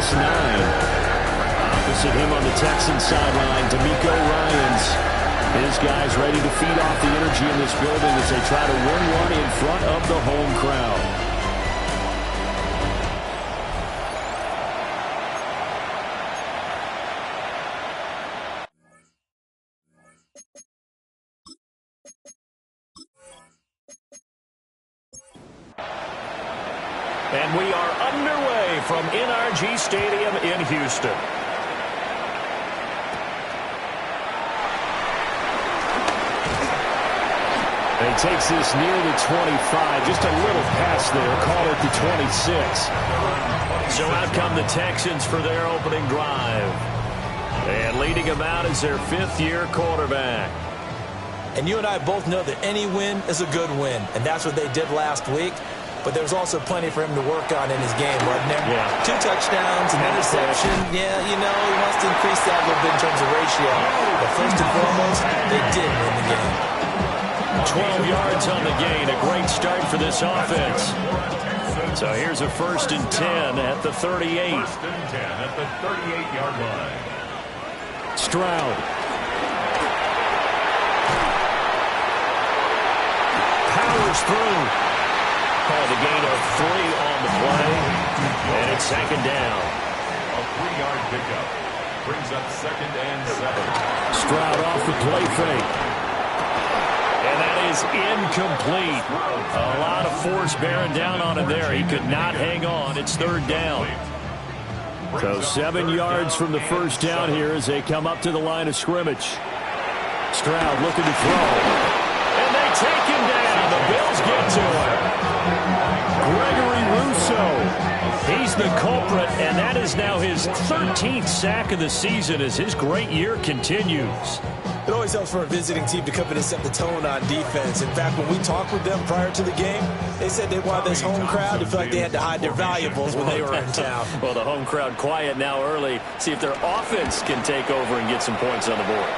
last 9. Opposite him on the Texans sideline, D'Amico Ryans. His guys ready to feed off the energy in this building as they try to win one in front of the home crowd. And we are underway from NRG Stadium in Houston. And he takes this near the 25. Just a little pass there. Call it the 26. So out come the Texans for their opening drive. And leading them out is their 5th-year quarterback. And you and I both know that any win is a good win. And that's what they did last week. But there's also plenty for him to work on in his game, wasn't there? Yeah. 2 touchdowns, an interception. Yeah, you know, he wants to increase that a little bit in terms of ratio. But first and foremost, they did win the game. 12 yards on the gain. A great start for this offense. So here's a 1st and 10 at the 38. 1st and 10 at the 38-yard line. Stroud. Powers through. Called a gain of 3 on the play. And it's 2nd down. A 3-yard pickup. Brings up 2nd and 7. Stroud off the play fake. And that is incomplete. A lot of force bearing down on him there. He could not hang on. It's 3rd down. So 7 yards from the 1st down here as they come up to the line of scrimmage. Stroud looking to throw. And they take him down. The Bills get to him. Gregory Rousseau. He's the culprit, and that is now his 13th sack of the season as his great year continues. It always helps for a visiting team to come in and set the tone on defense. In fact, when we talked with them prior to the game, they said they wanted this home crowd to feel like they had to hide their valuables when they were in town. Well, the home crowd quiet now early. See if their offense can take over and get some points on the board.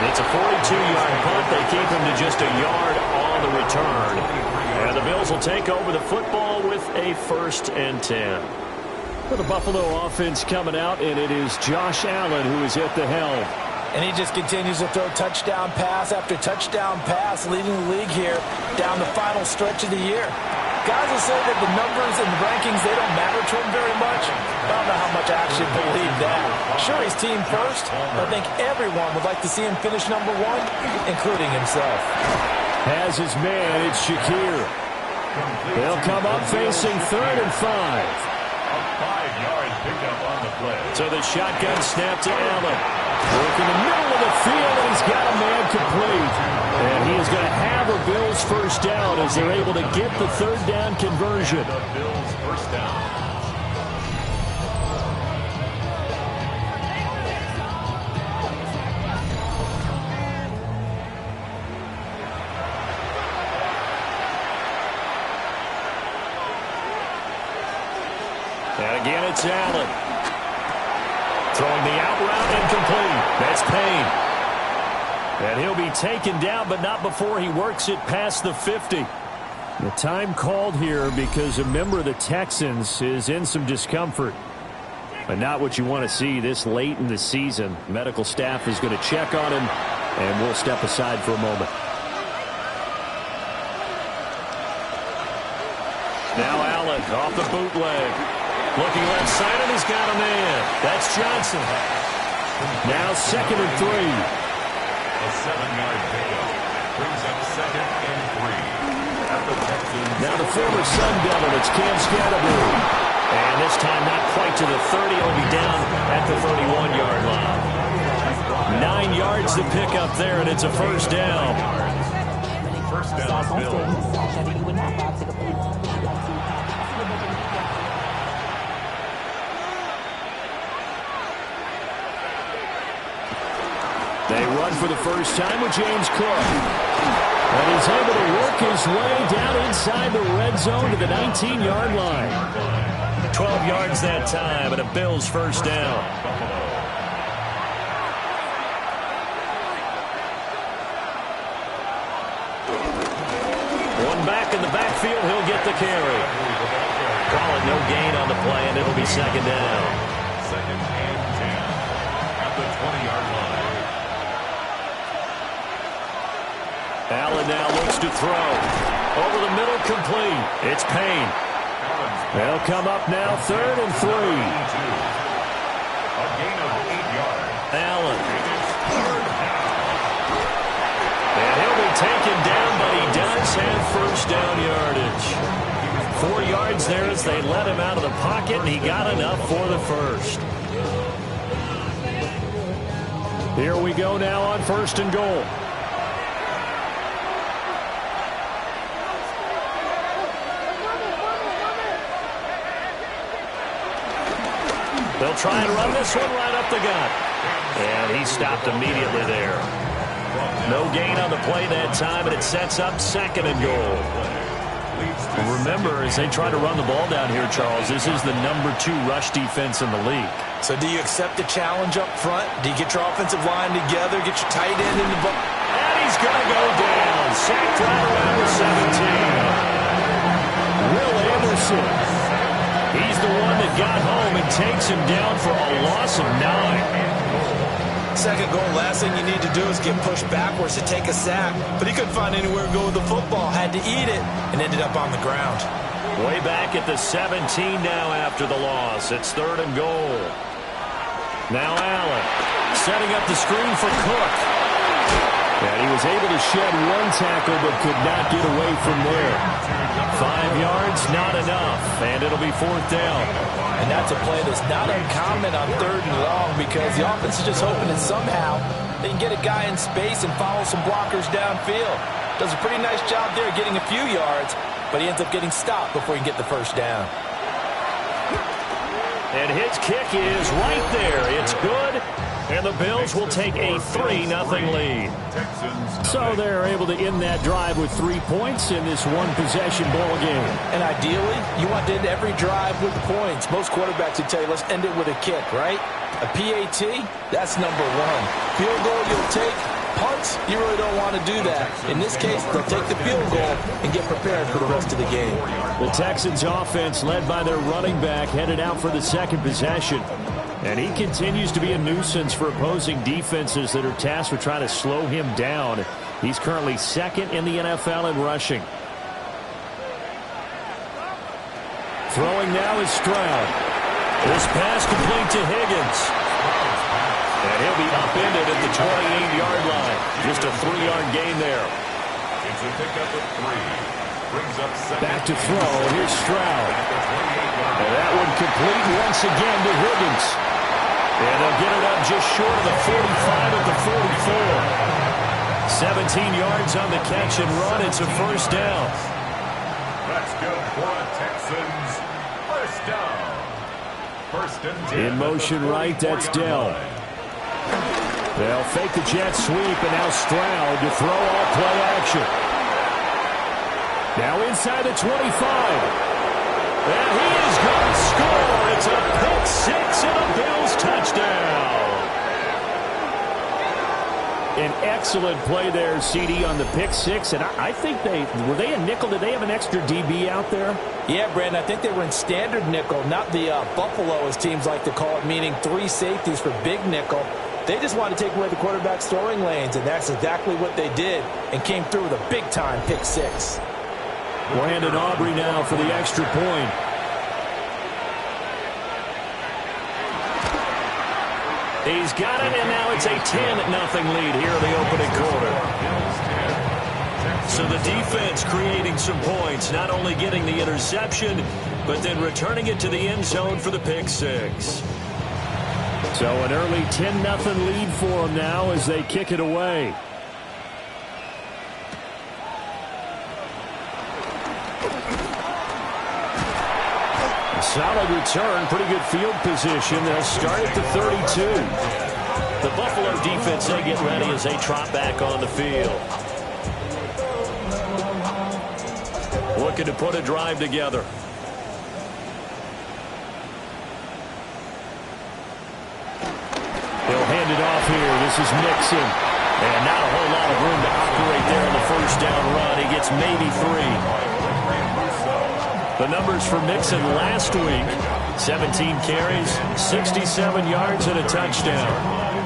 It's a 42-yard punt. They keep him to just a yard on the return. And the Bills will take over the football with a 1st and 10. For the Buffalo offense coming out, and it is Josh Allen who is at the helm. And he just continues to throw touchdown pass after touchdown pass, leading the league here down the final stretch of the year. Guys will say that the numbers and the rankings, they don't matter to him very much. I don't know how much I actually believe that. Sure, he's team first, but I think everyone would like to see him finish number 1, including himself. Has his man, it's Shakir. They'll come up facing 3rd and 5. A 5-yard pickup on the play. So the shotgun snap to Allen. Work in the middle of the field, and he's got a man complete. And he is going to have a Bills 1st down as they're able to get the 3rd down conversion. The Bills 1st down. And again, it's Allen. Throwing the out route incomplete. That's Payne. And he'll be taken down, but not before he works it past the 50. The time called here because a member of the Texans is in some discomfort. But not what you want to see this late in the season. Medical staff is going to check on him, and we'll step aside for a moment. Now Allen off the bootleg. Looking left side, and he's got a man. That's Johnson. Now 2nd and 3. A 7-yard pickup brings up 2nd and 3. At the Texans. Now the former Sun Devil, it's Cam Scatterbury. And this time not quite to the 30. He'll be down at the 31-yard line. 9 yards to pick up there, and it's a 1st down. 1st down, Bills. They run for the first time with James Cook. And he's able to work his way down inside the red zone to the 19-yard line. 12 yards that time, and a Bills 1st down. One back in the backfield, he'll get the carry. Allen, no gain on the play, and it'll be second down. Second and 10 at the 20-yard line. Allen now looks to throw. Over the middle, complete. It's Payne. They'll come up now, 3rd and 3. A gain of 8 yards. Allen. And he'll be taken down, but he does have first down yardage. 4 yards there as they let him out of the pocket, and he got enough for the first. Here we go now on 1st and goal. They'll try and run this one right up the gut. And he stopped immediately there. No gain on the play that time, and it sets up 2nd and goal. Remember, as they try to run the ball down here, Charles, this is the number 2 rush defense in the league. So do you accept the challenge up front? Do you get your offensive line together, get your tight end in the ball? And he's going to go down. Sacked right around the 17. Will Anderson. He's the one that got home and takes him down for a loss of 9. 2nd goal, last thing you need to do is get pushed backwards to take a sack. But he couldn't find anywhere to go with the football. Had to eat it and ended up on the ground. Way back at the 17 now after the loss. It's 3rd and goal. Now Allen setting up the screen for Cook. And he was able to shed 1 tackle but could not get away from there. 5 yards, not enough. And it'll be 4th down. And that's a play that's not uncommon on 3rd and long because the offense is just hoping that somehow they can get a guy in space and follow some blockers downfield. Does a pretty nice job there getting a few yards, but he ends up getting stopped before he can get the first down. And his kick is right there. It's good. And the Bills will take a 3-0 lead. So they're able to end that drive with 3 points in this one-possession ball game. And ideally, you want to end every drive with points. Most quarterbacks would tell you, let's end it with a kick, right? A PAT, that's number 1. Field goal you'll take. Punts, you really don't want to do that. In this case, they'll take the field goal and get prepared for the rest of the game. The Texans offense, led by their running back, headed out for the 2nd possession. And he continues to be a nuisance for opposing defenses that are tasked with trying to slow him down. He's currently 2nd in the NFL in rushing. Throwing now is Stroud. This pass complete to Higgins. And he'll be upended at the 28-yard line. Just a 3-yard gain there. It's a pickup of 3. Brings up 2nd. Back to throw. Here's Stroud. And that one complete once again to Higgins. And they'll get it up just short of the 45 at the 44. 17 yards on the catch and run. It's a first down. That's good for a Texans first down. 1st and 10. In motion right, that's Dell. They'll fake the jet sweep, and now Stroud to throw all play action. Now inside the 25. And he is going to score. It's a pick 6 and a Bills touchdown. An excellent play there, CD, on the pick 6. And I think were they a nickel? Did they have an extra DB out there? Yeah, Brandon, I think they were in standard nickel, not the Buffalo, as teams like to call it, meaning 3 safeties for big nickel. They just wanted to take away the quarterback's throwing lanes, and that's exactly what they did and came through with a big-time pick 6. Brandon Aubrey now for the extra point. He's got it, and now it's a 10-0 lead here in the opening quarter. So the defense creating some points, not only getting the interception, but then returning it to the end zone for the pick 6. So an early 10-0 lead for them now as they kick it away. Solid return, pretty good field position. They'll start at the 32. The Buffalo defense, they get ready as they trot back on the field. Looking to put a drive together. He'll hand it off here. This is Mixon. And not a whole lot of room to operate there on the first down run. He gets maybe 3. The numbers for Mixon last week: 17 carries, 67 yards, and a touchdown.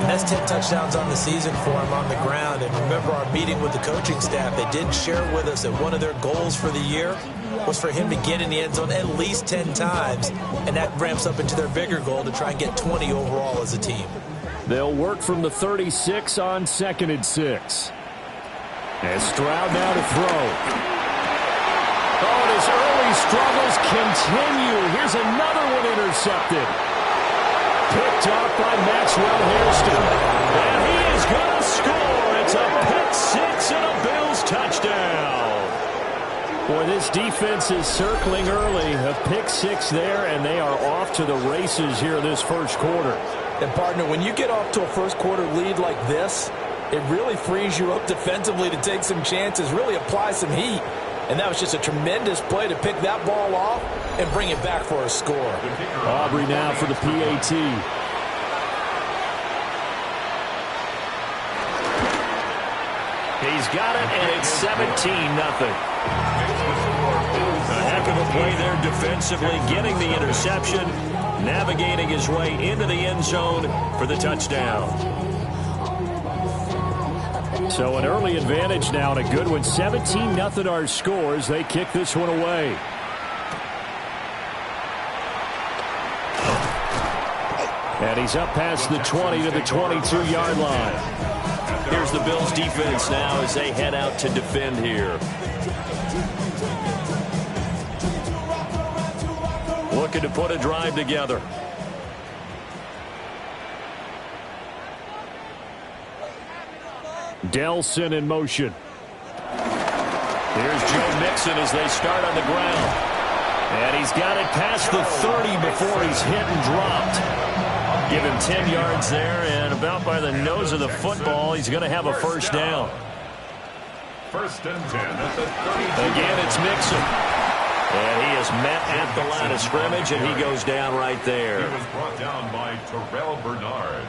And that's 10 touchdowns on the season for him on the ground. And remember our meeting with the coaching staff, they did share with us that one of their goals for the year was for him to get in the end zone at least 10 times. And that ramps up into their bigger goal to try and get 20 overall as a team. They'll work from the 36 on 2nd and 6. And Stroud now to throw. Oh, and his early struggles continue. Here's another one intercepted. Picked off by Maxwell Hairston. And he is going to score. It's a pick six and a Bills touchdown. Boy, this defense is circling early. A pick six there, and they are off to the races here this first quarter. And, partner, when you get off to a first-quarter lead like this, it really frees you up defensively to take some chances, really apply some heat. And that was just a tremendous play to pick that ball off and bring it back for a score. Aubrey now for the PAT. He's got it, and it's 17-0. A heck of a play there defensively, getting the interception, navigating his way into the end zone for the touchdown. So an early advantage now, and a good one. 17-0 our scores. They kick this one away. And he's up past the 20 to the 22-yard line. Here's the Bills defense now as they head out to defend here. Looking to put a drive together. Delson in motion. Here's Joe Mixon as they start on the ground. And he's got it past the 30 before he's hit and dropped. Give him 10 yards there, and about by the nose of the football, he's going to have a first down. First and 10 at the 32. Again, it's Mixon. And he is met at the line of scrimmage, and he goes down right there. He was brought down by Terrell Bernard.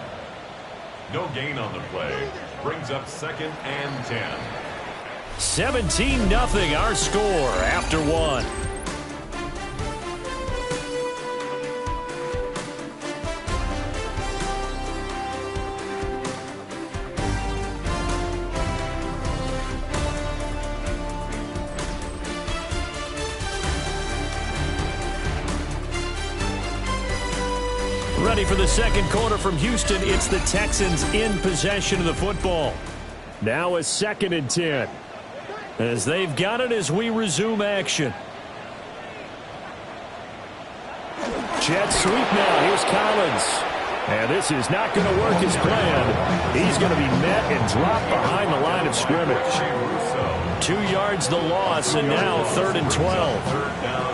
No gain on the play. Brings up 2nd and 10. 17-0 our score after one. Ready for the second quarter from Houston. It's the Texans in possession of the football. Now a 2nd and 10. As they've got it as we resume action. Jet sweep now. Here's Collins. And this is not going to work as planned. He's going to be met and dropped behind the line of scrimmage. 2 yards the loss, and now 3rd and 12.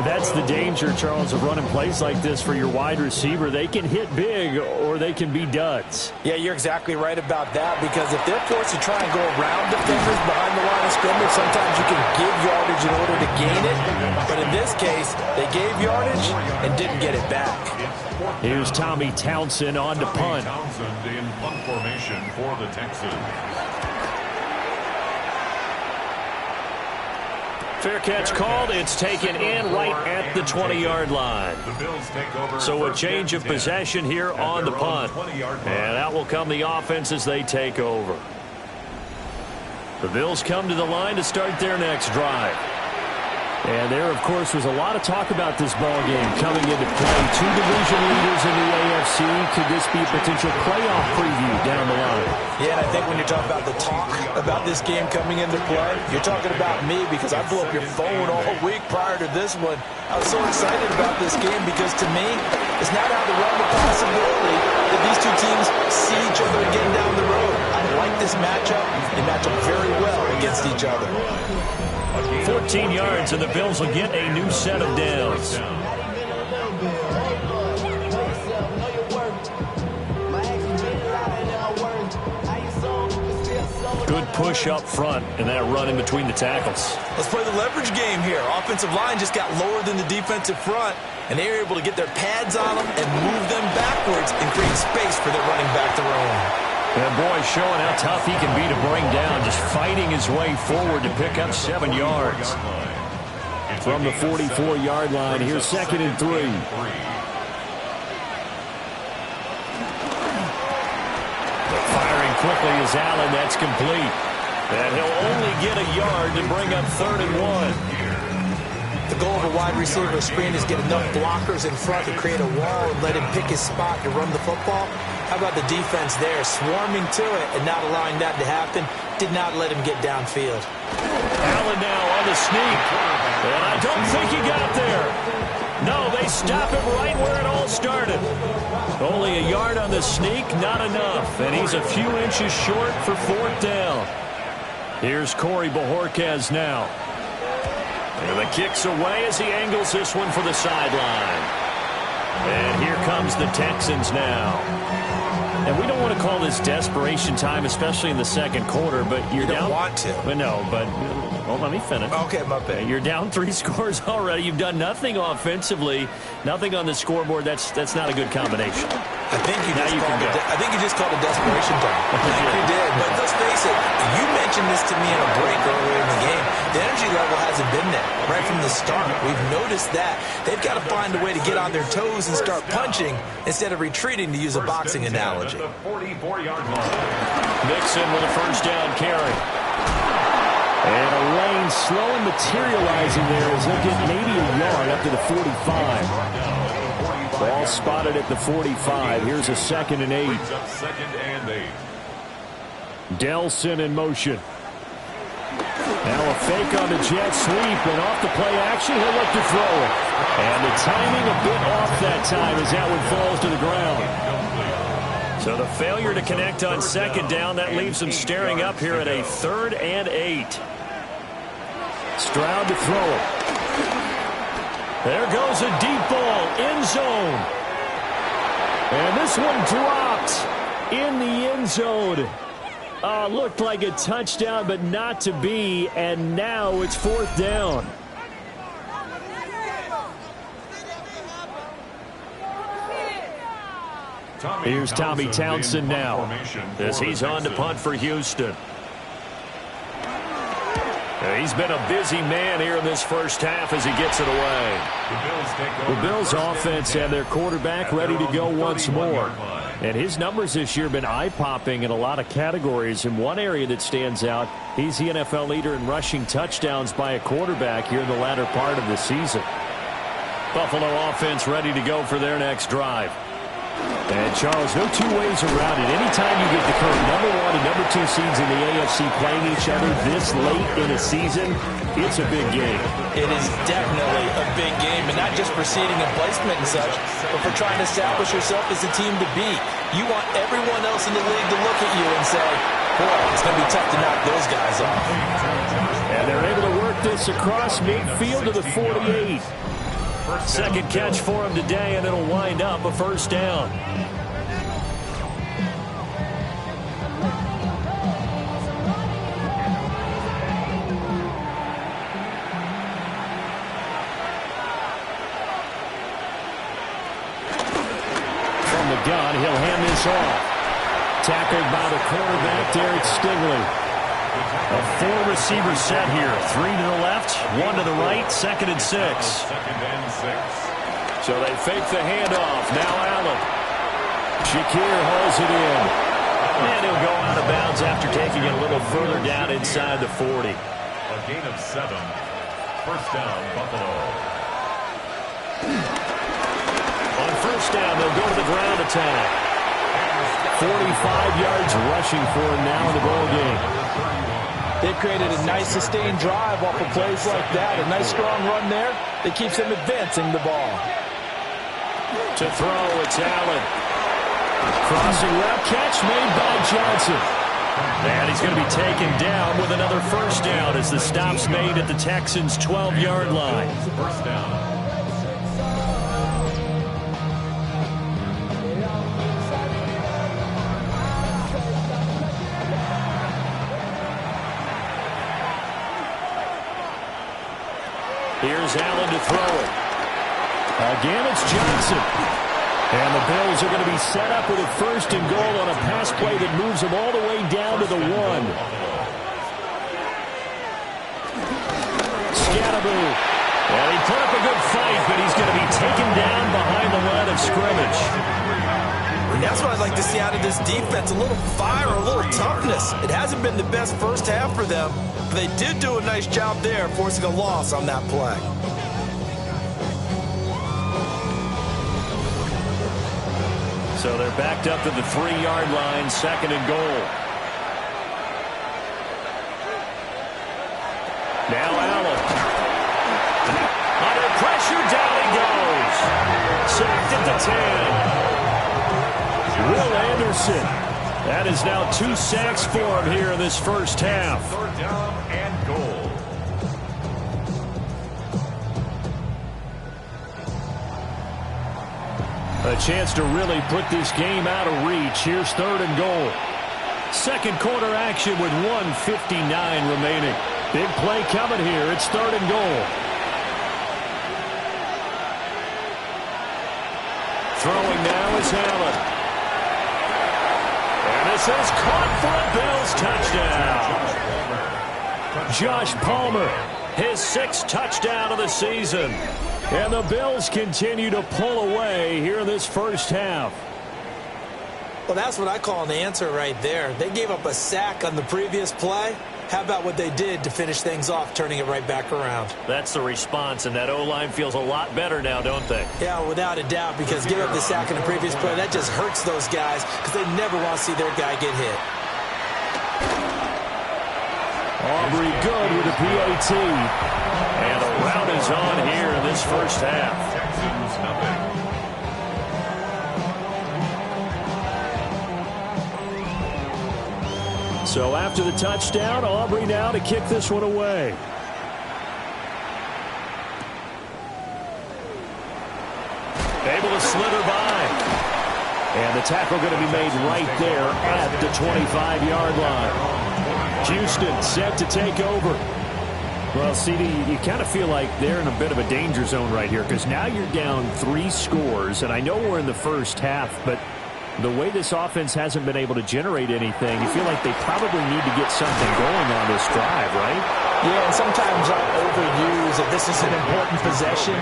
That's the danger, Charles, of running plays like this for your wide receiver. They can hit big or they can be duds. Yeah, you're exactly right about that, because if they're forced to try and go around defenders behind the line of scrimmage, sometimes you can give yardage in order to gain it. But in this case, they gave yardage and didn't get it back. Here's Tommy Townsend on to punt. Townsend in punt formation for the Texans. Fair catch called. It's taken in right at the 20-yard line. So a change of possession here on the punt. And that will come the offense as they take over. The Bills come to the line to start their next drive. And there, of course, was a lot of talk about this ball game coming into play. 2 division leaders in the AFC. Could this be a potential playoff preview down the line? Yeah, and I think when you're talking about the talk about this game coming into play, you're talking about me, because I blew up your phone all week prior to this one. I was so excited about this game because, to me, it's not out of the realm of possibility that these two teams see each other again down the road. I like this matchup. They match up very well against each other. 14 yards, and the Bills will get a new set of downs. Good push up front, and that run in between the tackles. Let's play the leverage game here. Offensive line just got lower than the defensive front, and they were able to get their pads on them and move them backwards and create space for their running back to roam. And boy, showing how tough he can be to bring down, just fighting his way forward to pick up 7 yards. from the 44-yard line. Here's 2nd and 3. Firing quickly is Allen. That's complete. And he'll only get a yard to bring up 3rd and 1. The goal of a wide receiver screen is get enough blockers in front to create a wall and let him pick his spot to run the football. How about the defense there, swarming to it and not allowing that to happen? Did not let him get downfield. Allen now on the sneak. And I don't think he got there. No, they stop him right where it all started. Only a yard on the sneak, not enough. And he's a few inches short for 4th down. Here's Corey Bojorquez now. And the kick's away as he angles this one for the sideline. And here comes the Texans now. And we don't want to call this desperation time, especially in the 2nd quarter, but you're down. You don't want to. Well, no, but well, let me finish. Okay, my bad. You're down 3 scores already. You've done nothing offensively, nothing on the scoreboard. That's not a good combination. I think you just called it desperation time. I think you did. But let's face it, you mentioned this to me in a break earlier in the game. The energy level hasn't been there right from the start. We've noticed that. They've got to find a way to get on their toes and start punching instead of retreating, to use a boxing analogy. Mixon with a 1st down carry. And a lane slowly materializing there as he'll get maybe a yard up to the 45. Ball spotted at the 45. Here's a 2nd and 8. Delson in motion. Now a fake on the jet sweep, and off the play action, he'll look to throw it. And the timing a bit off that time as that one falls to the ground. So the failure to connect on 2nd down, that leaves them staring up here at a 3rd and 8. Stroud to throw it. There goes a deep ball, end zone. And this one dropped in the end zone. Looked like a touchdown, but not to be. And now it's 4th down. Here's Tommy Townsend now as he's on to punt for Houston. He's been a busy man here in this 1st half as he gets it away. The Bills offense and their quarterback ready to go once more. And his numbers this year have been eye-popping in a lot of categories. In one area that stands out, he's the NFL leader in rushing touchdowns by a quarterback here in the latter part of the season. Buffalo offense ready to go for their next drive. And, Charles, no two ways around it. Anytime you get the current number 1 and number 2 seeds in the AFC playing each other this late in a season, it's a big game. It is definitely a big game, and not just for seeding and placement and such, but for trying to establish yourself as a team to beat. You want everyone else in the league to look at you and say, boy, it's going to be tough to knock those guys off. And they're able to work this across midfield to the 48. 2nd catch for him today, and it'll wind up a 1st down. From the gun, he'll hand this off. Tackled by the quarterback, Derek Stingley. A 4-receiver set here. 3 to the left, 1 to the right, 2nd and 6. So they fake the handoff. Now Allen. Shakir hauls it in. And he'll go out of bounds after taking it a little further down inside the 40. A gain of 7. 1st down, Buffalo. On 1st down, they'll go to the ground attack. 45 yards rushing for him now in the ball game. They've created a nice sustained drive off of plays like that. A nice strong run there that keeps them advancing the ball. To throw, it's Allen. Crossing route catch made by Johnson. And he's going to be taken down with another 1st down as the stop's made at the Texans' 12-yard line. 1st down. Here's Allen to throw it. Again, it's Johnson. And the Bills are going to be set up with a 1st and goal on a pass play that moves them all the way down to the 1. Scatterboo. And he put up a good fight, but he's going to be taken down behind the line of scrimmage. And that's what I'd like to see out of this defense, a little fire, a little toughness. It hasn't been the best first half for them, but they did do a nice job there forcing a loss on that play. So they're backed up to the 3-yard line, 2nd and goal. Now Allen. Under pressure, down he goes. Sacked at the 10. Will Anderson. That is now 2 sacks for him here in this first half. 3rd down and goal. A chance to really put this game out of reach. Here's 3rd and goal. Second quarter action with 1:59 remaining. Big play coming here. It's 3rd and goal. Throwing now is Allen. And this is caught for a Bills touchdown. Josh Palmer, his 6th touchdown of the season. And the Bills continue to pull away here in this first half. Well, that's what I call an answer right there. They gave up a sack on the previous play. How about what they did to finish things off, turning it right back around? That's the response, and that O-line feels a lot better now, don't they? Yeah, without a doubt, because giving up the sack in the previous play, that just hurts those guys because they never want to see their guy get hit. Aubrey good with a PAT. And a rout is on here in this first half. Texans nothing. So after the touchdown, Aubrey now to kick this one away. Able to slither by. And the tackle going to be made right there at the 25-yard line. Houston set to take over. Well, CD, you kind of feel like they're in a bit of a danger zone right here because now you're down 3 scores, and I know we're in the first half, but the way this offense hasn't been able to generate anything, you feel like they probably need to get something going on this drive, right? Yeah, and sometimes I overuse that this is an important possession.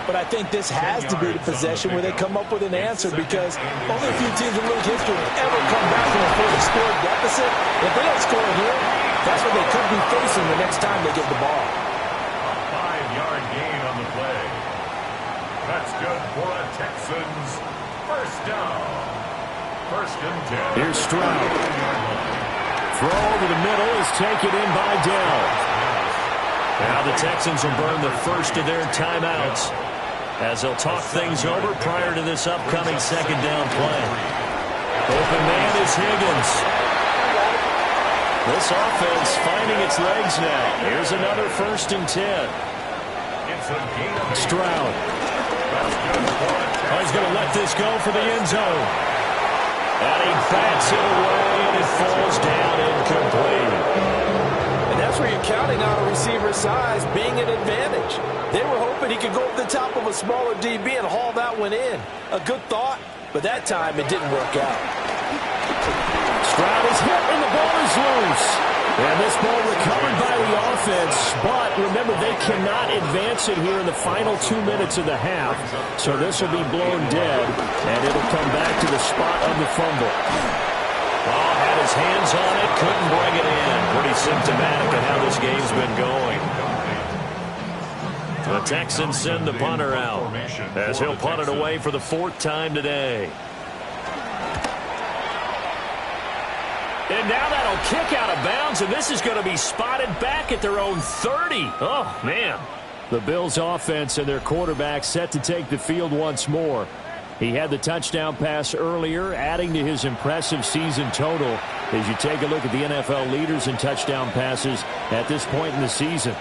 But I think this has to be the possession where they come up with an answer because only a few teams in league history have ever come back from a 40-score deficit. If they don't score here, that's what they could be facing the next time they get the ball. A 5-yard gain on the play. That's good for a Texans first down. 1st and 10. Here's Stroud. Throw over the middle is taken in by Dell. Now the Texans will burn the first of their timeouts as they'll talk things over prior to this upcoming 2nd down play. Open man is Higgins. This offense finding its legs now. Here's another 1st and 10. Stroud. He's going to let this go for the end zone. And he bats it away, and it falls down incomplete. And that's where you're counting on a receiver's size being an advantage. They were hoping he could go up the top of a smaller DB and haul that one in. A good thought, but that time it didn't work out. Stroud is hit, and the ball is loose. And this ball recovered by the offense, but remember, they cannot advance it here in the final 2 minutes of the half. So this will be blown dead, and it'll come back to the spot of the fumble. Oh, had his hands on it, couldn't bring it in. Pretty symptomatic of how this game's been going. The Texans send the punter out as he'll punt it away for the 4th time today. And now that'll kick out of bounds, and this is going to be spotted back at their own 30. Oh, man. The Bills' offense and their quarterback set to take the field once more. He had the touchdown pass earlier, adding to his impressive season total as you take a look at the NFL leaders in touchdown passes at this point in the season.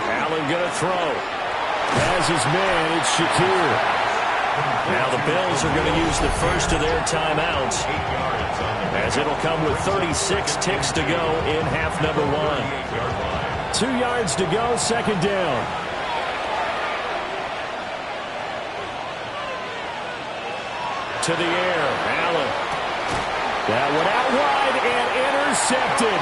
Allen going to throw. As his man, it's Shakir. Now the Bills are going to use the first of their timeouts as it'll come with 36 ticks to go in half number 1. 2 yards to go, 2nd down. To the air, Allen. That one out wide and intercepted.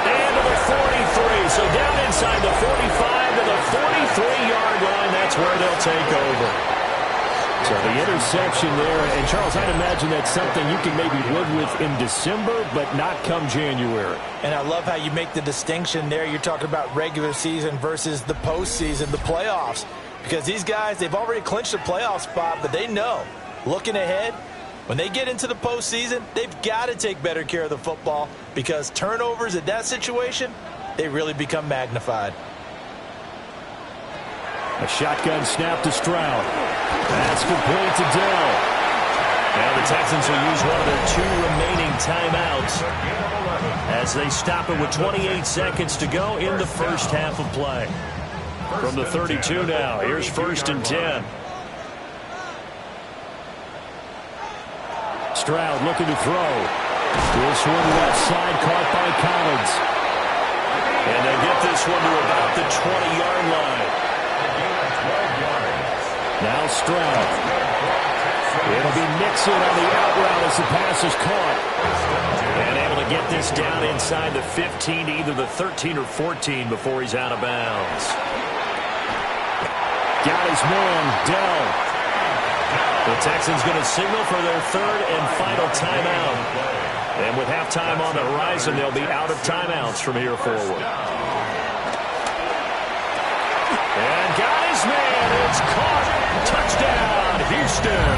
And to the 43. So down inside the 45 to the 43-yard line. That's where they'll take over. So the interception there. And, Charles, I'd imagine that's something you can maybe live with in December, but not come January. And I love how you make the distinction there. You're talking about regular season versus the postseason, the playoffs. Because these guys, they've already clinched a playoff spot, but they know, looking ahead, when they get into the postseason, they've got to take better care of the football because turnovers in that situation, they really become magnified. A shotgun snap to Stroud. Pass complete to Dell. Now the Texans will use one of their 2 remaining timeouts as they stop it with 28 seconds to go in the first half of play. From the 32 now, here's 1st and 10. Stroud looking to throw. This one left side caught by Collins. And they get this one to about the 20-yard line. Now Stroud. It'll be Nixon on the out route as the pass is caught. And able to get this down inside the 15 to either the 13 or 14 before he's out of bounds. Got his man, Dell. The Texans going to signal for their 3rd and final timeout. And with halftime on the horizon, they'll be out of timeouts from here forward. And got his man. It's caught. Touchdown, Houston.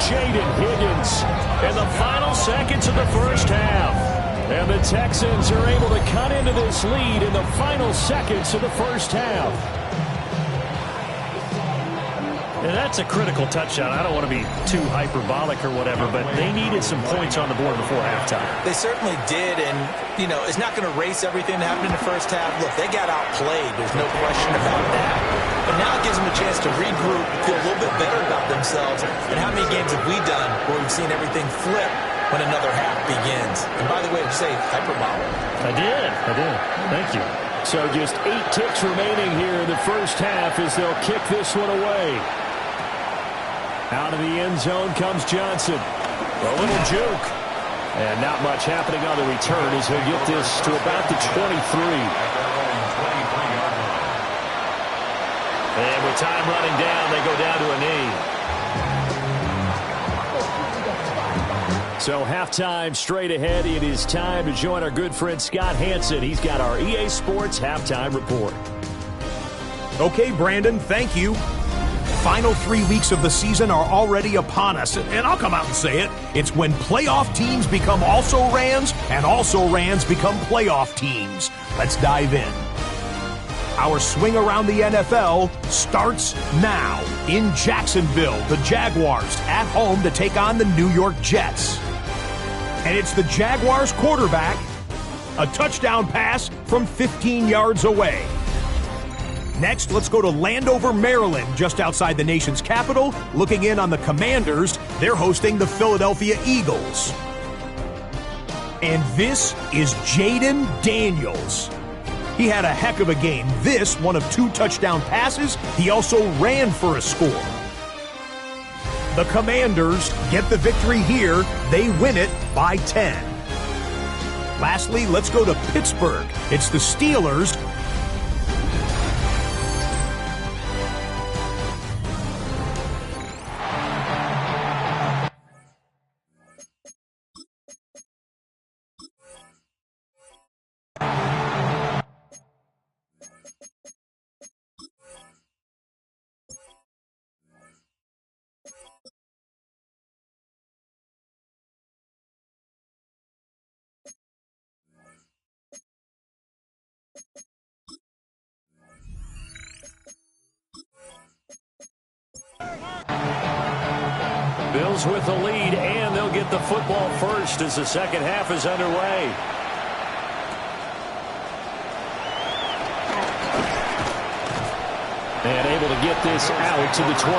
Jaden Higgins in the final seconds of the first half. And the Texans are able to cut into this lead in the final seconds of the first half. And that's a critical touchdown. I don't want to be too hyperbolic or whatever, but they needed some points on the board before halftime. They certainly did, and, you know, it's not going to erase everything that happened in the first half. Look, they got outplayed. There's no question about that. But now it gives them a chance to regroup, feel a little bit better about themselves. And how many games have we done where we've seen everything flip when another half begins? And by the way, did you say hyperbolic? I did. Thank you. So just 8 ticks remaining here in the first half as they'll kick this one away. Out of the end zone comes Johnson. A little juke. And not much happening on the return as he'll get this to about the 23. And with time running down, they go down to a knee. So halftime straight ahead. It is time to join our good friend Scott Hansen. He's got our EA Sports halftime report. Okay, Brandon, thank you. Final 3 weeks of the season are already upon us, and I'll come out and say it. It's when playoff teams become also-rans, and also-rans become playoff teams. Let's dive in. Our swing around the NFL starts now. In Jacksonville, the Jaguars at home to take on the New York Jets. And it's the Jaguars quarterback, a touchdown pass from 15 yards away. Next, let's go to Landover, Maryland, just outside the nation's capital. Looking in on the Commanders, they're hosting the Philadelphia Eagles. And this is Jaden Daniels. He had a heck of a game. This, one of 2 touchdown passes. He also ran for a score. The Commanders get the victory here. They win it by 10. Lastly, let's go to Pittsburgh. It's the Steelers. Bills with the lead, and they'll get the football first as the second half is underway. And able to get this out to the 25.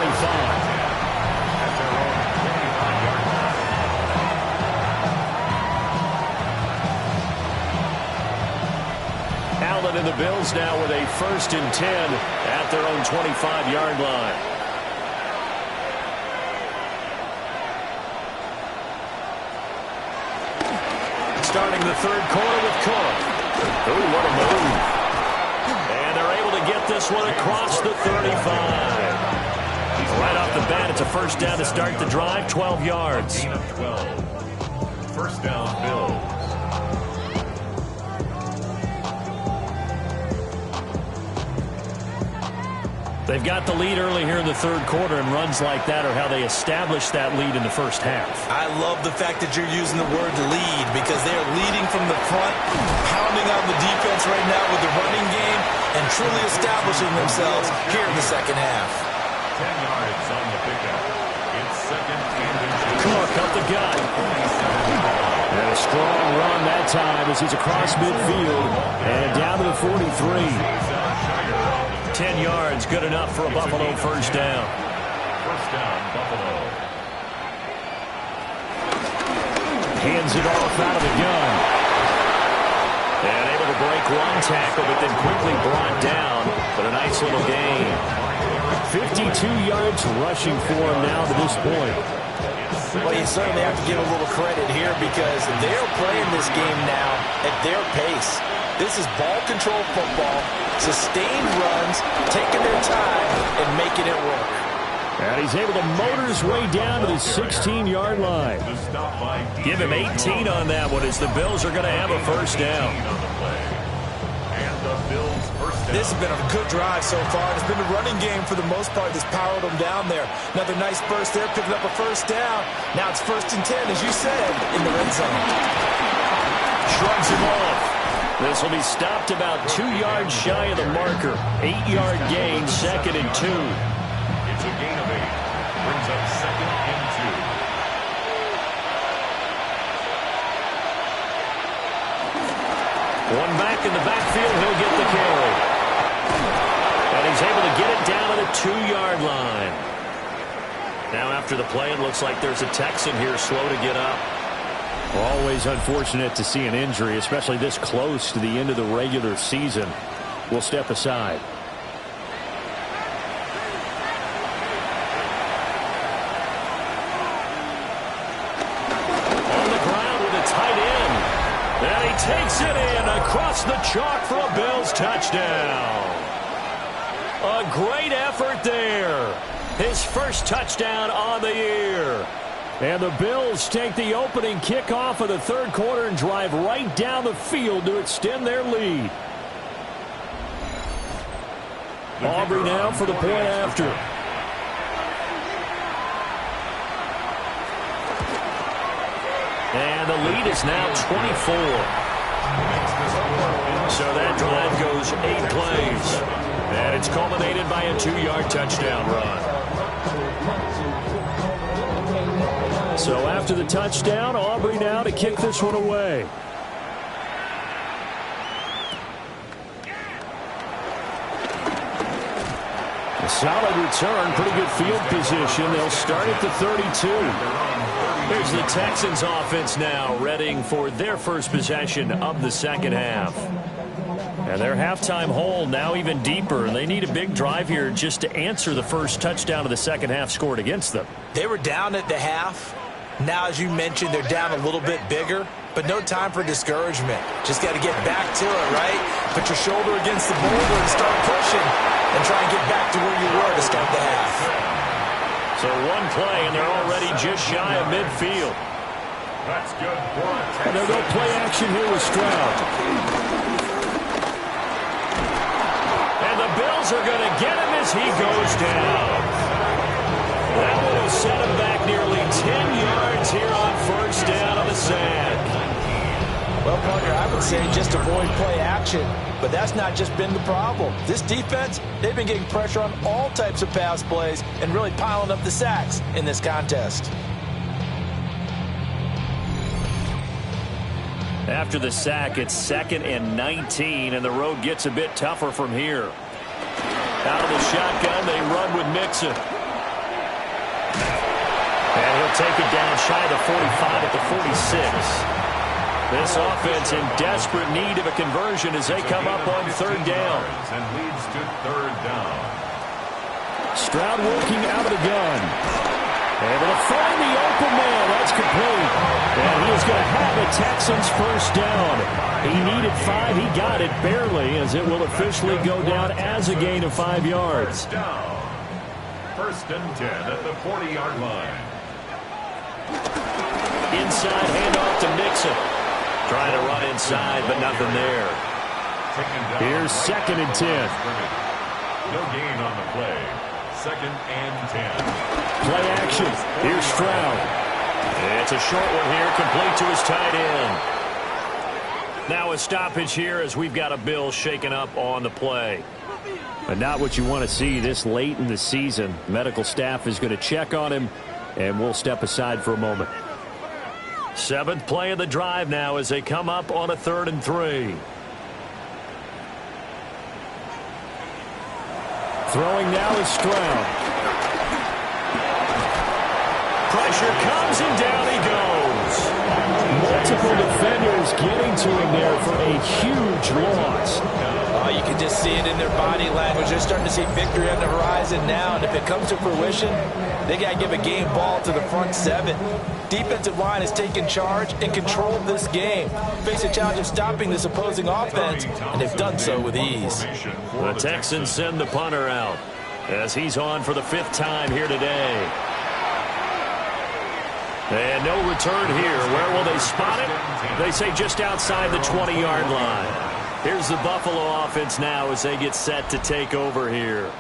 Allen and the Bills now with a 1st and 10 at their own 25-yard line. Starting the third quarter with Cook. Ooh, what a move. And they're able to get this one across the 35. Right off the bat, it's a first down to start the drive, 12 yards. Gain of 12. First down, Bills. They've got the lead early here in the third quarter, and runs like that are how they establish that lead in the first half. I love the fact that you're using the word lead because they're leading from the front, pounding on the defense right now with the running game, and truly establishing themselves here in the second half. 10 yards on the pickup. It's second and inches. Cook up the gut. And a strong run that time as he's across midfield and down to the 43. 10 yards, good enough for a Buffalo first down. First down, Buffalo. Hands it off out of the gun. And able to break one tackle, but then quickly brought down. But a nice little gain. 52 yards rushing for him now to this point. Well, you certainly have to give a little credit here because they're playing this game now at their pace. This is ball control football, sustained runs, taking their time, and making it work. And he's able to motor his way down to the 16-yard line. Give him 18 on that one as the Bills are going to have a first down. This has been a good drive so far. It's been a running game for the most part that's powered them down there. Another nice burst there, picking up a first down. Now it's 1st and 10, as you said, in the red zone. Shrugs him off. This will be stopped about 2 yards shy of the marker. 8-yard gain, 2nd and 2. It's a gain of 8. Brings up 2nd and 2. One back in the backfield, he'll get the carry. And he's able to get it down to the 2-yard line. Now after the play, it looks like there's a Texan here slow to get up. Always unfortunate to see an injury, especially this close to the end of the regular season. We'll step aside. On the ground with a tight end. And he takes it in across the chalk for a Bills touchdown. A great effort there. His first touchdown on the year. And the Bills take the opening kickoff of the third quarter and drive right down the field to extend their lead. Aubrey now for the point after. And the lead is now 24. So that drive goes 8 plays. And it's culminated by a 2-yard touchdown run. So after the touchdown, Aubrey now to kick this one away. A solid return, pretty good field position. They'll start at the 32. Here's the Texans offense now, readying for their first possession of the second half. And their halftime hole now even deeper, and they need a big drive here just to answer the first touchdown of the second half scored against them. They were down at the half. Now, as you mentioned, they're down a little bit bigger, but no time for discouragement. Just got to get back to it, right? Put your shoulder against the boulder and start pushing and try and get back to where you were to start the half. So one play, and they're already just shy of midfield. That's good for a Texans. And they'll go play action here with Stroud. And the Bills are going to get him as he goes down. That would have set him back nearly 10 yards here on first down on the sack. Well, partner, I would say just avoid play action, but that's not just been the problem. This defense, they've been getting pressure on all types of pass plays and really piling up the sacks in this contest. After the sack, it's 2nd and 19, and the road gets a bit tougher from here. Out of the shotgun, they run with Mixon. And he'll take it down shy of the 45 at the 46. This offense in desperate need of a conversion as they come up on 3rd down. And leads to 3rd down. Stroud working out of the gun. Able to find the open man. That's complete. And he is going to have it Texans first down. He needed 5. He got it barely, as it will officially go down as a gain of 5 yards. First and 10 at the 40-yard line. Inside handoff to Mixon. Trying to run inside, but nothing there. Here's second and 10. No gain on the play. Second and 10. Play action. Here's Stroud. It's a short one here, complete to his tight end. Now a stoppage here as we've got a Bill shaken up on the play. But not what you want to see this late in the season. Medical staff is going to check on him, and we'll step aside for a moment. 7th play of the drive now as they come up on a 3rd and 3. Throwing now is Stroud. Pressure comes and down he goes. Multiple defenders getting to him there for a huge loss. You can just see it in their body language. They're starting to see victory on the horizon now, and if it comes to fruition, they got to give a game ball to the front 7. Defensive line has taken charge and controlled this game. Face a challenge of stopping this opposing offense, and they've done so with ease. The Texans send the punter out as he's on for the 5th time here today. And no return here. Where will they spot it? They say just outside the 20-yard line. Here's the Buffalo offense now as they get set to take over here.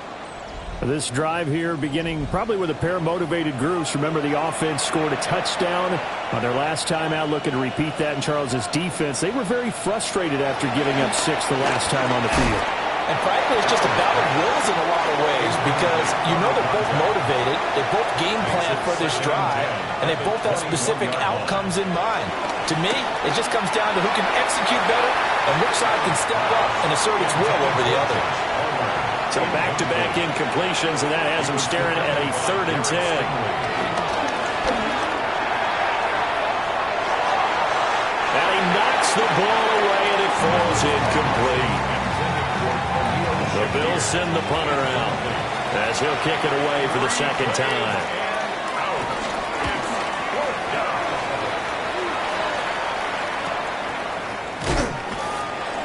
This drive here beginning probably with a pair of motivated groups. Remember, the offense scored a touchdown on their last time out. Looking to repeat that in Charles's defense. They were very frustrated after giving up 6 the last time on the field. And frankly, it's just a battle of wills in a lot of ways because you know they're both motivated, they both game plan for this drive, and they both have specific outcomes in mind. To me, it just comes down to who can execute better and which side can step up and assert its will over the other. So back-to-back incompletions, and that has them staring at a 3rd and 10. And he knocks the ball away, and it falls incomplete. The Bills send the punter out as he'll kick it away for the 2nd time.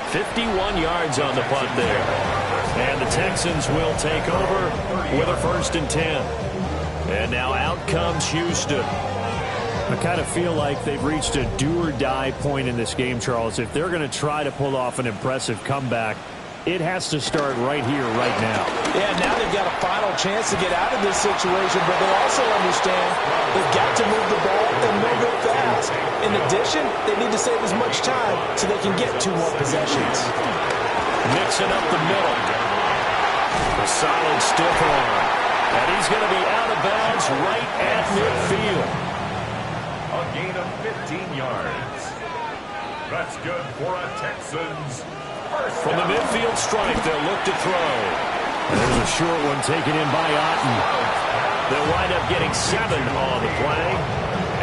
51 yards on the punt there. And the Texans will take over with a 1st and 10. And now out comes Houston. I kind of feel like they've reached a do-or-die point in this game, Charles. If they're going to try to pull off an impressive comeback, it has to start right here, right now. Yeah, now they've got a final chance to get out of this situation, but they also understand they've got to move the ball and move it fast. In addition, they need to save as much time so they can get 2 more possessions. Mixing up the middle. A solid stiff arm. And he's going to be out of bounds right at midfield. A gain of 15 yards. That's good for a Texans. From the midfield stripe, they'll look to throw. And there's a short one taken in by Otten. They'll wind up getting 7 on the play,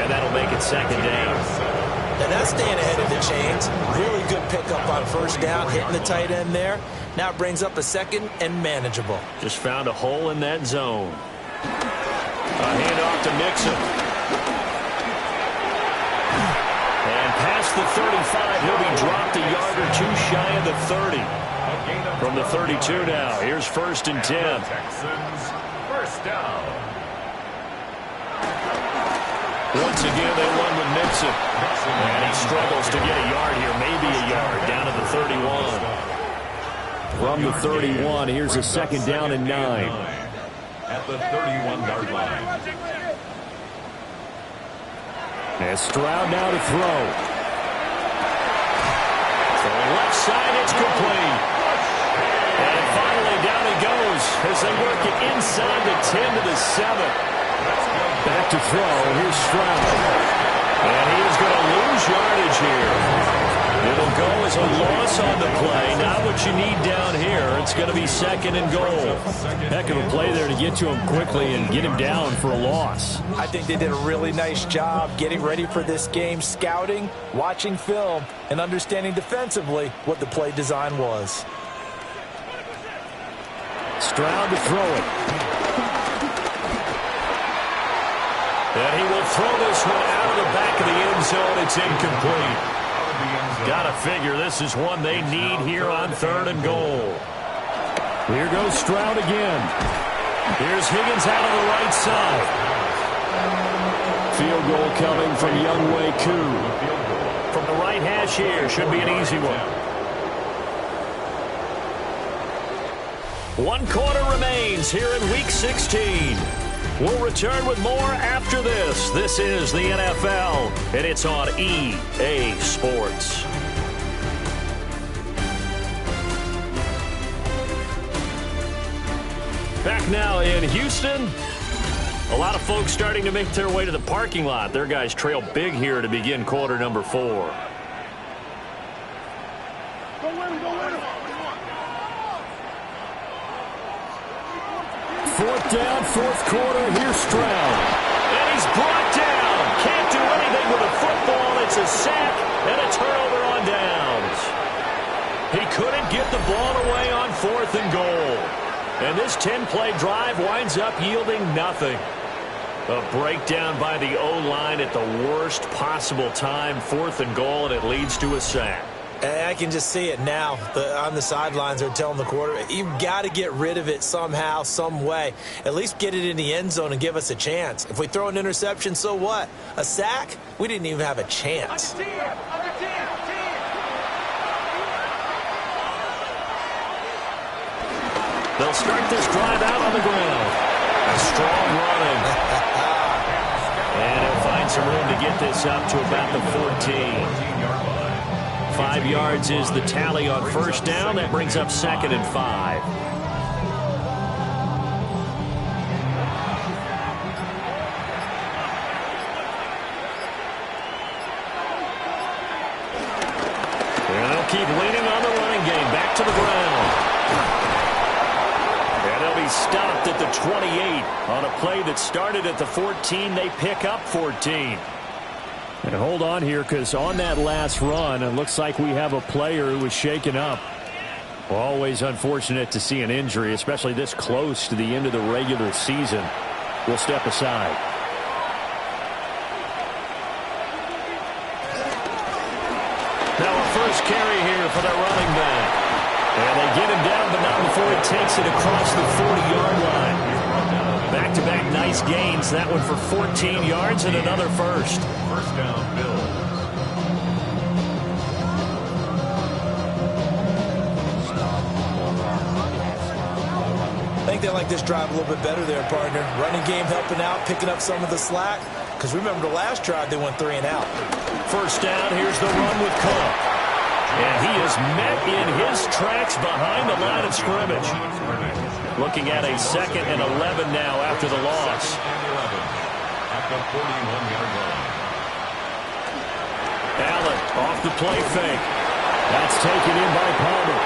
and that'll make it 2nd down. And that's staying ahead of the chains. Really good pickup on 1st down, hitting the tight end there. Now it brings up a 2nd and manageable. Just found a hole in that zone. A handoff to Mixon. And past the 35, he'll be dropped a yard or 2 shy of the 30. From the 32 now, here's 1st and 10. Texans, 1st down. Once again, they run with Mixon. And he struggles to get a yard here, maybe a yard, down to the 31. From the 31, here's a 2nd down and 9. At the 31-yard line. And Stroud now to throw. To the left side, it's complete. And finally, down he goes as they work it inside the 10 to the 7. Back to throw. Here's Stroud. And he is going to lose yardage here. It'll go as a loss on the play. Not what you need down here. It's going to be 2nd and goal. Heck of a play there to get to him quickly and get him down for a loss. I think they did a really nice job getting ready for this game, scouting, watching film, and understanding defensively what the play design was. Stroud to throw it. And he will throw this one out of the back of the end zone. It's incomplete. Got to figure this is one they need here on 3rd and goal. Here goes Stroud again. Here's Higgins out on the right side. Field goal coming from Younghoe Koo. From the right hash here. Should be an easy one. 1 quarter remains here in Week 16. We'll return with more after this. This is the NFL, and it's on EA Sports. Back now in Houston. A lot of folks starting to make their way to the parking lot. Their guys trail big here to begin quarter number 4. Fourth down, 4th quarter. Here's Stroud. And he's brought down. Can't do anything with a football. It's a sack and a turnover on downs. He couldn't get the ball away on 4th and goal. And this 10-play drive winds up yielding nothing. A breakdown by the O-line at the worst possible time. 4th and goal, and it leads to a sack. I can just see it now. On the sidelines, they're telling the quarterback, you've got to get rid of it somehow, some way. At least get it in the end zone and give us a chance. If we throw an interception, so what? A sack? We didn't even have a chance. They'll start this drive out on the ground. A strong running. And he'll find some room to get this up to about the 14. 5 yards is the tally on 1st down. That brings up 2nd and 5. And they'll keep leaning on the running game. Back to the ground. And they'll be stopped at the 28 on a play that started at the 14. They pick up 14. And hold on here, because on that last run, it looks like we have a player who was shaken up. Always unfortunate to see an injury, especially this close to the end of the regular season. We'll step aside. Now a first carry here for the running back. And they get him down, but not before he takes it across the 40-yard line. Back-to-back nice gains. That one for 14 yards and another first. First down, Bills. I think they like this drive a little bit better there, partner. Running game helping out, picking up some of the slack. Because remember the last drive, they went 3 and out. First down, here's the run with Cook. And he is met in his tracks behind the line of scrimmage. Looking at a 2nd and 11 now after the loss. At the 41-yard line. Allen off the play fake. That's taken in by Palmer.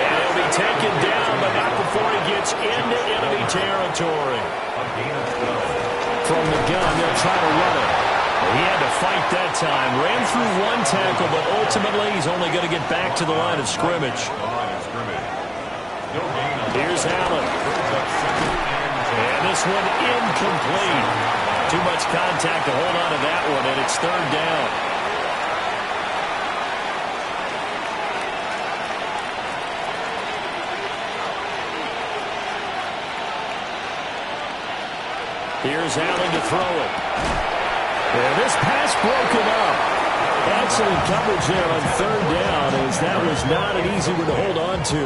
And he'll be taken down, but not before he gets into enemy territory. From the gun, they'll try to run it. He had to fight that time. Ran through 1 tackle, but ultimately he's only going to get back to the line of scrimmage. Here's Allen. And this one incomplete. Too much contact to hold on to that one, and it's 3rd down. Here's Allen to throw it. And this pass broken up. Excellent coverage there on 3rd down, as that was not an easy one to hold on to.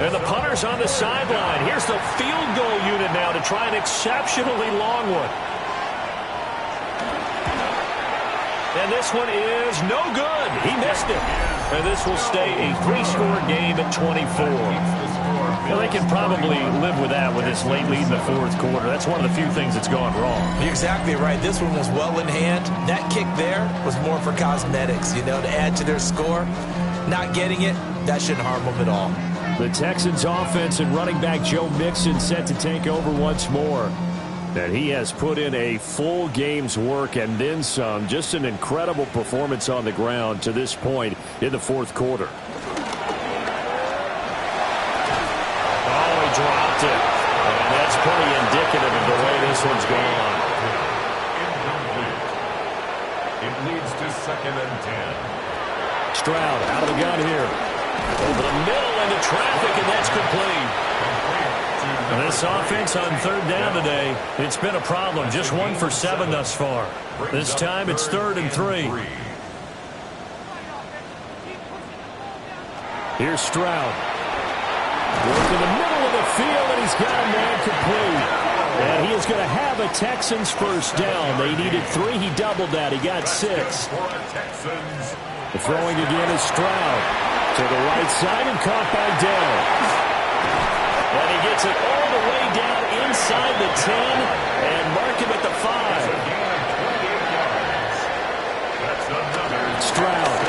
And the punter's on the sideline. Here's the field goal unit now to try an exceptionally long one. And this one is no good. He missed it. And this will stay a 3-score game at 24. Well, they can probably live with that with this late lead in the 4th quarter. That's one of the few things that's gone wrong. You're exactly right. This one was well in hand. That kick there was more for cosmetics, to add to their score. Not getting it, that shouldn't harm them at all. The Texans offense and running back Joe Mixon set to take over once more. And he has put in a full game's work and then some. Just an incredible performance on the ground to this point in the 4th quarter. Dropped it. And that's pretty indicative of the way this one's gone. second and 10. Stroud out of the gun here. Over the middle into traffic, and that's complete. This offense on third down today, it's been a problem. Just 1 for 7 thus far. This time it's 3rd and 3. Here's Stroud. Work in the middle of the field, and he's got a man complete. And he is going to have a Texans first down. They needed 3. He doubled that. He got 6. The throwing again is Stroud. To the right side and caught by Dell. And he gets it all the way down inside the 10 and mark him at the 5. Stroud.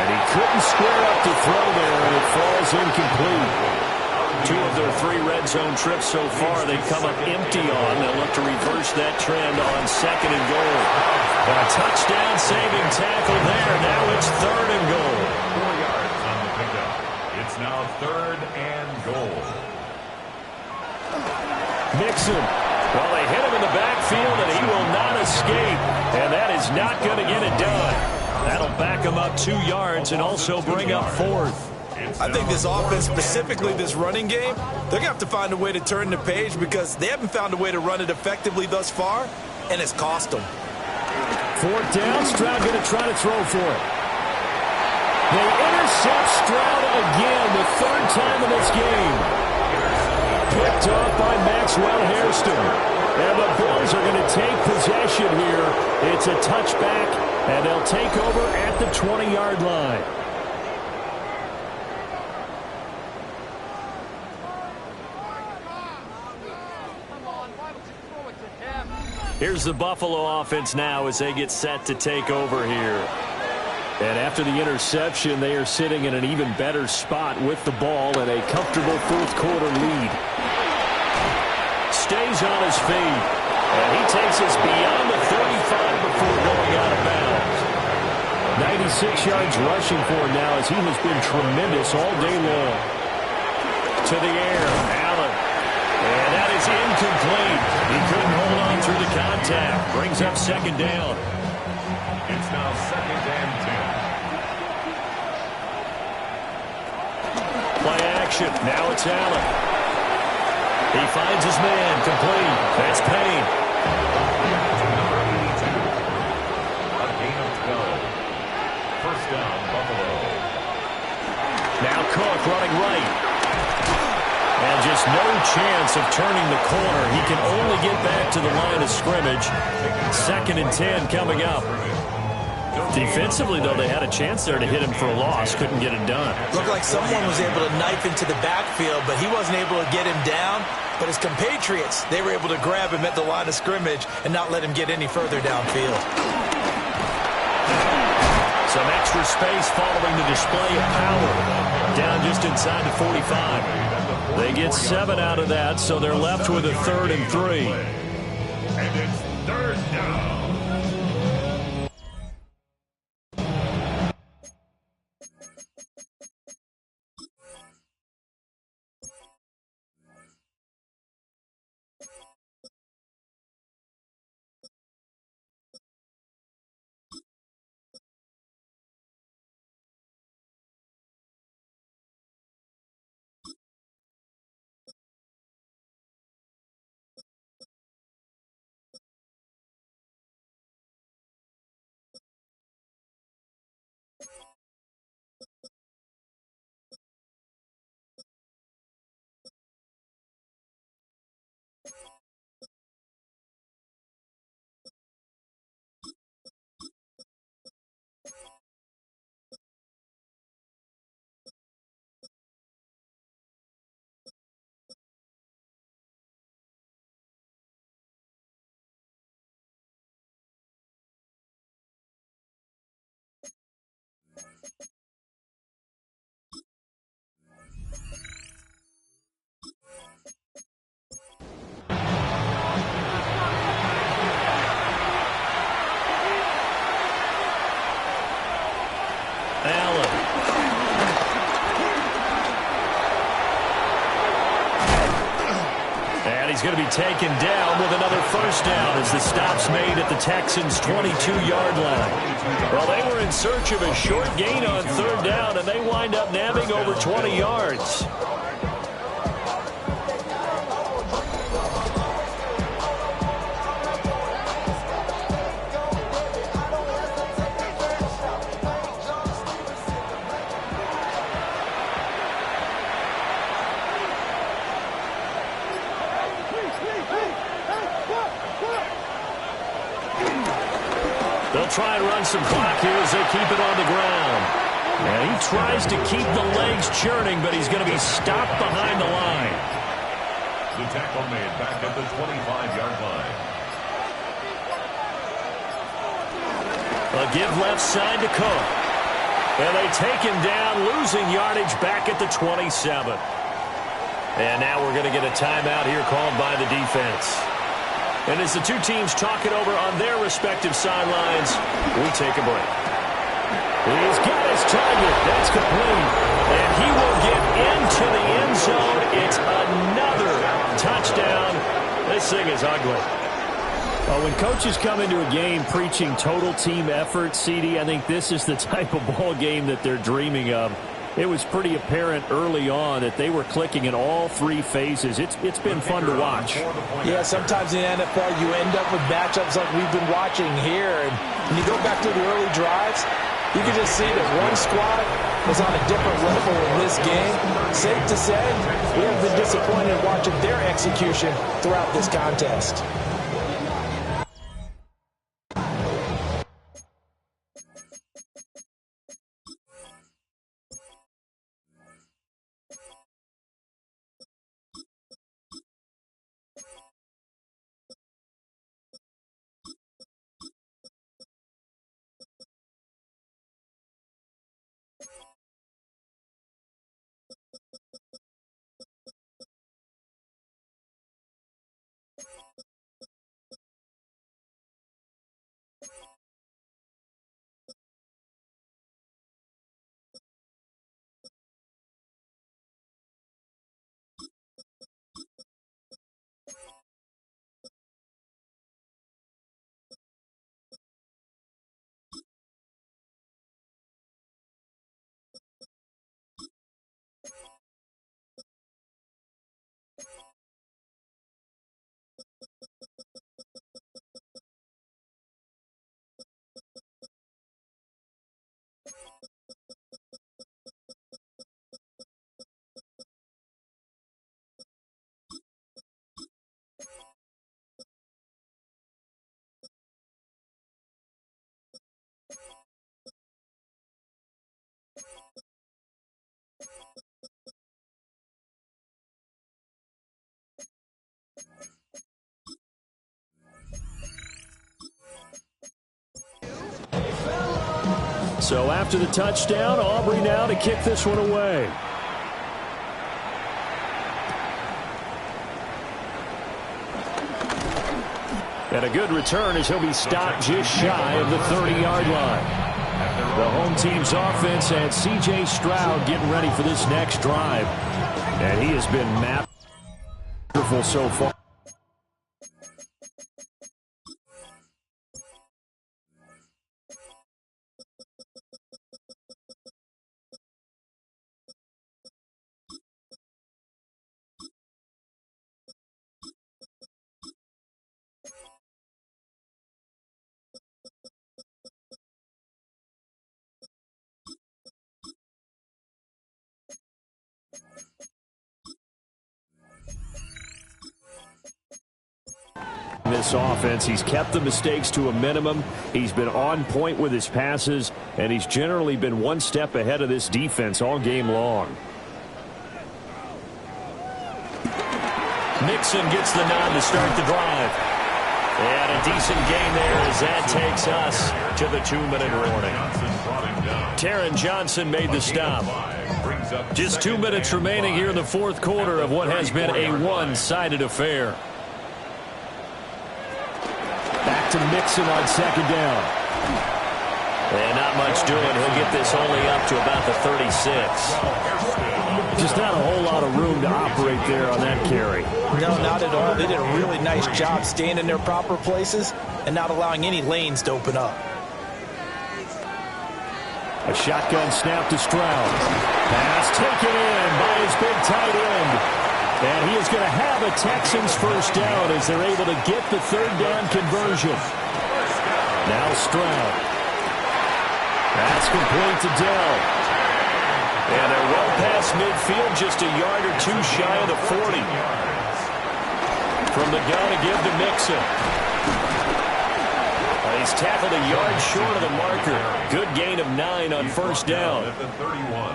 And he couldn't square up to throw there, and it falls incomplete. 2 of their 3 red zone trips so far, they've come up empty on. They'll look to reverse that trend on 2nd and goal. A touchdown-saving tackle there. Now it's 3rd and goal. 4 yards on the pickup. It's now 3rd and goal. Mixon. Well, they hit him in the backfield, and he will not escape. And that is not going to get it done. That'll back him up 2 yards and also bring up 4th. I think this offense, specifically this running game, they're going to have to find a way to turn the page because they haven't found a way to run it effectively thus far, and it's cost them. 4th down, Stroud going to try to throw for it. They intercept Stroud again, the 3rd time in this game. Picked off by Maxwell Hairston. And the Bills are going to take possession here. It's a touchback, and they'll take over at the 20-yard line. Here's the Buffalo offense now as they get set to take over here. And after the interception, they are sitting in an even better spot with the ball and a comfortable 4th quarter lead. Stays on his feet. And he takes us beyond the 35 before going out of bounds. 96 yards rushing for him now as he has been tremendous all day long. To the air, Allen. And that is incomplete. He couldn't hold on through the contact. Brings up 2nd down. It's now 2nd and 10. Play action. Now it's Allen. He finds his man. Complete. That's Payne. A gain of 12. First down, Buffalo. Now Cook running right. And just no chance of turning the corner. He can only get back to the line of scrimmage. 2nd and 10 coming up. Defensively, though, they had a chance there to hit him for a loss. Couldn't get it done. Looked like someone was able to knife into the backfield, but he wasn't able to get him down. But his compatriots, they were able to grab him at the line of scrimmage and not let him get any further downfield. Some extra space following the display of power. Down just inside the 45. They get 7 out of that, so they're left with a 3rd and 3. And it's 3rd down. And he's going to be taken down with another first down as the stop's made at the Texans' 22-yard line. Well, they were in search of a short gain on third down, and they wind up nabbing over 20 yards. They'll try and run some clock here as they keep it on the ground. And he tries to keep the legs churning, but he's going to be stopped behind the line. The tackle made back at the 25-yard line. A give left side to Cook. And they take him down, losing yardage back at the 27. And now we're going to get a timeout here called by the defense. And as the two teams talk it over on their respective sidelines, we take a break. He's got his target. That's complete. And he will get into the end zone. It's another touchdown. This thing is ugly. Well, when coaches come into a game preaching total team effort, CD, I think this is the type of ball game that they're dreaming of. It was pretty apparent early on that they were clicking in all three phases. It's been fun to watch. Yeah, sometimes in the NFL you end up with matchups like we've been watching here. And when you go back to the early drives, you can just see that one squad was on a different level in this game. Safe to say, we have been disappointed watching their execution throughout this contest. So after the touchdown, Aubrey now to kick this one away. And a good return as he'll be stopped just shy of the 30-yard line. The home team's offense and C.J. Stroud getting ready for this next drive. And he has been masterful so far. This offense, he's kept the mistakes to a minimum. He's been on point with his passes, and he's generally been one step ahead of this defense all game long. Mixon gets the nod to start the drive. And a decent gain there as that takes us to the 2-minute warning. Taron Johnson made the stop. Just 2 minutes remaining here in the fourth quarter of what has been a one-sided affair. Back to Mixon on second down. And not much doing. He'll get this only up to about the 36. Just not a whole lot of room to operate there on that carry. No, not at all. They did a really nice job staying in their proper places and not allowing any lanes to open up. A shotgun snap to Stroud. Pass taken in by his big tight end. And he is going to have a Texans first down as they're able to get the third down conversion. Now Stroud. That's complete to Dell. And they're well past midfield, just a yard or two shy of the 40. From the gun to give to Mixon. He's tackled a yard short of the marker. Good gain of 9 on first down. At the 31.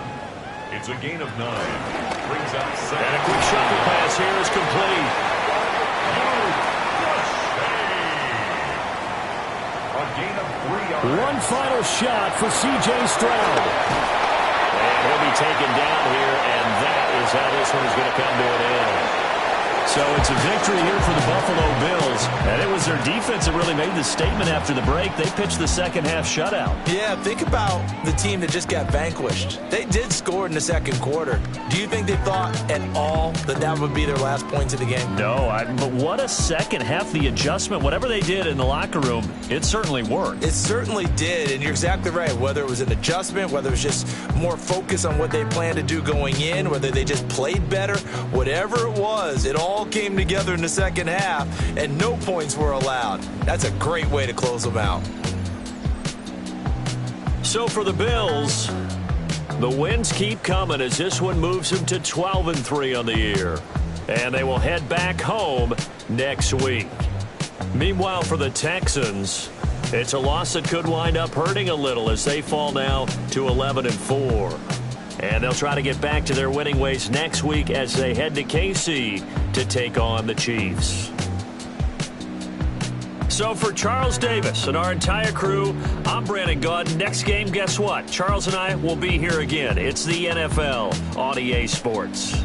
It's a gain of 9. Brings out 7. And a quick shovel pass here is complete. A gain of 3 yards. One final shot for C.J. Stroud. And he'll be taken down here, and that is how this one is going to come to an end. So it's a victory here for the Buffalo Bills. And it was their defense that really made the statement after the break. They pitched the second half shutout. Yeah, think about the team that just got vanquished. They did score in the second quarter. Do you think they thought at all that that would be their last points of the game? No, but what a second half. The adjustment, whatever they did in the locker room, it certainly worked. It certainly did, and you're exactly right. Whether it was an adjustment, whether it was just more focus on what they planned to do going in, whether they just played better, whatever it was, it all came together in the second half, and no points were allowed. That's a great way to close them out. So for the Bills, the wins keep coming as this one moves them to 12-3 on the year. And they will head back home next week. Meanwhile, for the Texans, it's a loss that could wind up hurting a little as they fall now to 11-4. And they'll try to get back to their winning ways next week as they head to KC to take on the Chiefs. So for Charles Davis and our entire crew, I'm Brandon Gaudin. Next game, guess what? Charles and I will be here again. It's the NFL on EA Sports.